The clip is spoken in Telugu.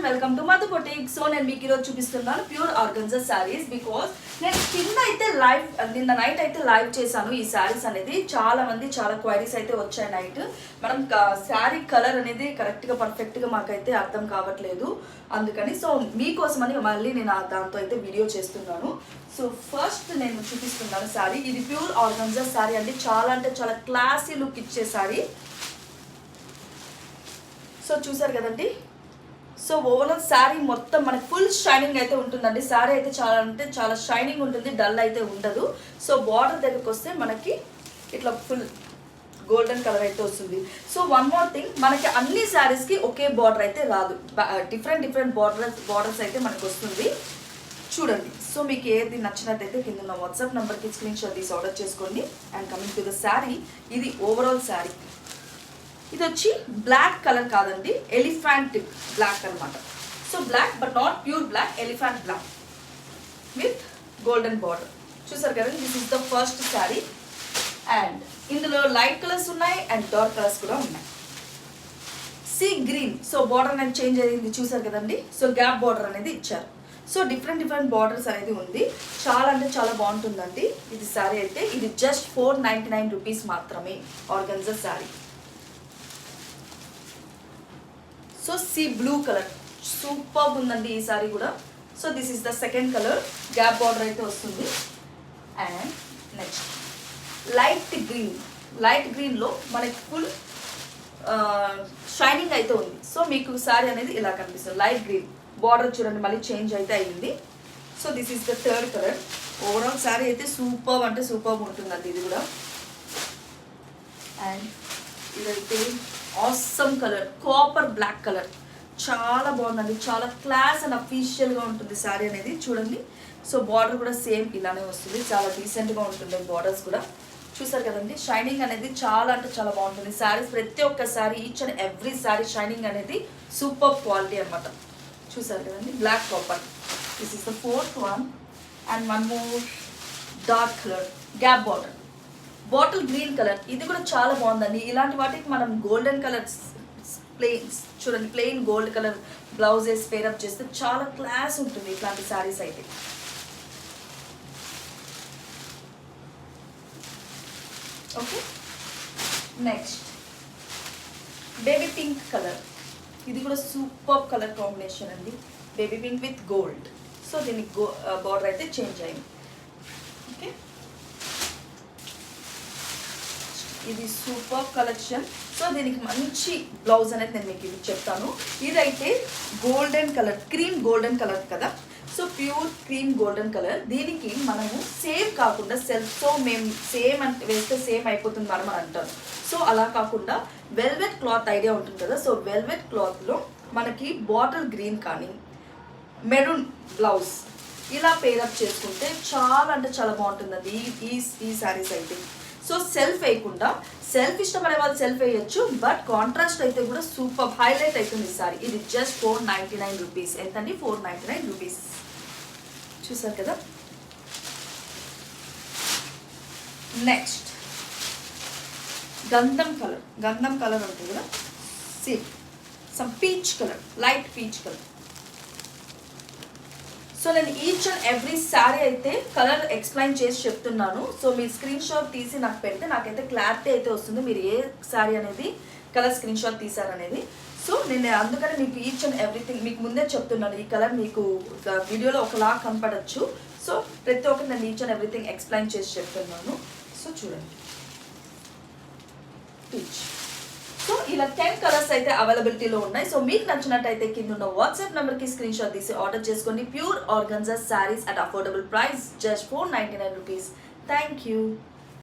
Welcome to Madhu boutique. So నేను మీకు ఈరోజు చూపిస్తున్నాను ప్యూర్ ఆర్గన్జా శారీస్. బికాస్ నేను కింద అయితే నిన్న నైట్ అయితే లైవ్ చేశాను ఈ శారీస్ అనేది. చాలా మంది చాలా క్వైరీస్ అయితే వచ్చాయి నైట్. మనం శారీ కలర్ అనేది కరెక్ట్గా పర్ఫెక్ట్గా మాకైతే అర్థం కావట్లేదు, అందుకని సో మీకోసమని మళ్ళీ నేను దాంతో అయితే వీడియో చేస్తున్నాను. సో ఫస్ట్ నేను చూపిస్తున్నాను శారీ. ఇది ప్యూర్ ఆర్గన్జా శారీ అండి. చాలా అంటే చాలా క్లాసీ లుక్ ఇచ్చే శారీ. సో చూసారు కదండి. సో ఓవరాల్ శారీ మొత్తం మనకి ఫుల్ షైనింగ్ అయితే ఉంటుందండి. శారీ అయితే చాలా అంటే చాలా షైనింగ్ ఉంటుంది, డల్ అయితే ఉండదు. సో బార్డర్ దగ్గరకు వస్తే మనకి ఇట్లా ఫుల్ గోల్డెన్ కలర్ అయితే వస్తుంది. సో వన్ మోర్ థింగ్, మనకి అన్ని శారీస్కి ఒకే బార్డర్ అయితే రాదు, డిఫరెంట్ బార్డర్స్ అయితే మనకు వస్తుంది. చూడండి. సో మీకు ఏది నచ్చినట్టయితే కింద ఉన్న వాట్సాప్ నెంబర్కి స్క్రీన్ షాట్ తీసి ఆర్డర్ చేసుకోండి. And coming to the sari, ఇది ఓవరాల్ శారీ. ఇది వచ్చి బ్లాక్ కలర్ కాదండి, ఎలిఫెంట్ బ్లాక్ అనమాట. So black but not pure black, elephant black with golden border. చూసారు కదండి. This is the first sari. And ఇందులో లైట్ కలర్స్ ఉన్నాయి అండ్ డార్క్ కలర్స్ కూడా ఉన్నాయి. See green. సో బార్డర్ అనేది చేంజ్ అయ్యింది, చూసారు కదండి. సో గ్యాప్ బార్డర్ అనేది ఇచ్చారు. సో డిఫరెంట్ బార్డర్స్ అనేది ఉంది. చాలా అంటే చాలా బాగుంటుందండి ఇది శారీ అయితే. ఇది జస్ట్ 499 రూపీస్ మాత్రమే organza sari. So sea blue colour super ఉందండి ఈ సారీ కూడా. So this is the second colour, gap border అయితే వస్తుంది. అండ్ నెక్స్ట్ లైట్ గ్రీన్లో మనకి ఫుల్ షైనింగ్ అయితే ఉంది. సో మీకు సారీ అనేది ఇలా కనిపిస్తుంది. లైట్ గ్రీన్ బార్డర్ చూడండి, మళ్ళీ చేంజ్ అయితే అయ్యింది. So this is the third colour. Overall sari అయితే సూపర్ అంటే సూపర్ ఉంటుందండి ఇది కూడా. అండ్ ఇదైతే awesome colour, copper black colour. చాలా బాగుందండి, చాలా క్లాస్ అండ్ అఫీషియల్గా ఉంటుంది శారీ అనేది. చూడండి. సో బార్డర్ కూడా సేమ్ ఇలానే వస్తుంది, చాలా డీసెంట్గా ఉంటుంది బార్డర్స్ కూడా. చూసారు కదండి. షైనింగ్ అనేది చాలా అంటే చాలా బాగుంటుంది శారీస్. ప్రతి ఒక్క sari, each and every sari shining అనేది సూపర్ క్వాలిటీ అనమాట. చూసారు కదండి. Black copper. This is the fourth one. And one more dark colour, gap border, bottle green colour. ఇది కూడా చాలా బాగుందండి. ఇలాంటి వాటికి మనం గోల్డెన్ కలర్ ప్లెయిన్స్ చూడండి, plain gold colour blouses pair up చేస్తే చాలా క్లాస్ ఉంటుంది ఇట్లాంటి శారీస్ అయితే. Okay. Next baby pink colour. ఇది కూడా సూపర్ కలర్ కాంబినేషన్ అండి, baby pink with gold. So దీనికి బార్డర్ అయితే చేంజ్ అయింది. ఓకే. ఇది సూపర్ కలెక్షన్. సో దీనికి మంచి బ్లౌజ్ అనేది నేను మీకు ఇది చెప్తాను. ఇదైతే golden colour, cream golden colour కదా. So pure cream golden colour. దీనికి మనము సేమ్ కాకుండా సెల్ఫ్తో మేము సేమ్ అంటే వేస్తే సేమ్ అయిపోతుంది మనం అని అంటారు. సో అలా కాకుండా వెల్వెట్ క్లాత్ ఐడియా ఉంటుంది కదా. సో వెల్వెట్ క్లాత్లో మనకి బాటిల్ గ్రీన్ కానీ మెరూన్ బ్లౌజ్ ఇలా పేరప్ చేసుకుంటే చాలా అంటే చాలా బాగుంటుందండి ఈ శారీస్ అయితే. సో సెల్ఫ్ వేయకుండా, సెల్ఫ్ ఇష్టపడే వాళ్ళు సెల్ఫ్ వేయచ్చు, బట్ కాంట్రాస్ట్ అయితే కూడా సూపర్ హైలైట్ అవుతుంది సారీ. ఇది జస్ట్ 499 రూపీస్. ఎంతండి? 499 రూపీస్. చూసారు కదా. నెక్స్ట్ గంధం కలర్ ఉంటుంది కదా. Some peach colour, light peach colour. So నేను ఈచ్ అండ్ ఎవ్రీ శారీ అయితే కలర్ ఎక్స్ప్లెయిన్ చేసి చెప్తున్నాను. సో మీరు స్క్రీన్ షాట్ తీసి నాకు పెడితే నాకైతే క్లారిటీ అయితే వస్తుంది మీరు ఏ శారీ అనేది కలర్ స్క్రీన్ షాట్ తీసారనేది. సో నేను అందుకని మీకు ఈచ్ అండ్ ఎవ్రీథింగ్ మీకు ముందే చెప్తున్నాను. ఈ కలర్ మీకు వీడియోలో ఒకలా కనపడచ్చు. సో ప్రతి ఒక్కటి నేను ఈచ్ అండ్ ఎవ్రీథింగ్ ఎక్స్ప్లెయిన్ చేసి చెప్తున్నాను. సో చూడండి, పీచ్. సో ఇలా 10 కలర్స్ అయితే అవైలబిలిటీలో ఉన్నాయి. సో మీకు నచ్చినట్టయితే కింద ఉన్న వాట్సాప్ నెంబర్కి స్క్రీన్ షాట్ తీసి ఆర్డర్ చేసుకోండి. Pure organza saris at affordable price, just 499 rupees. Thank you.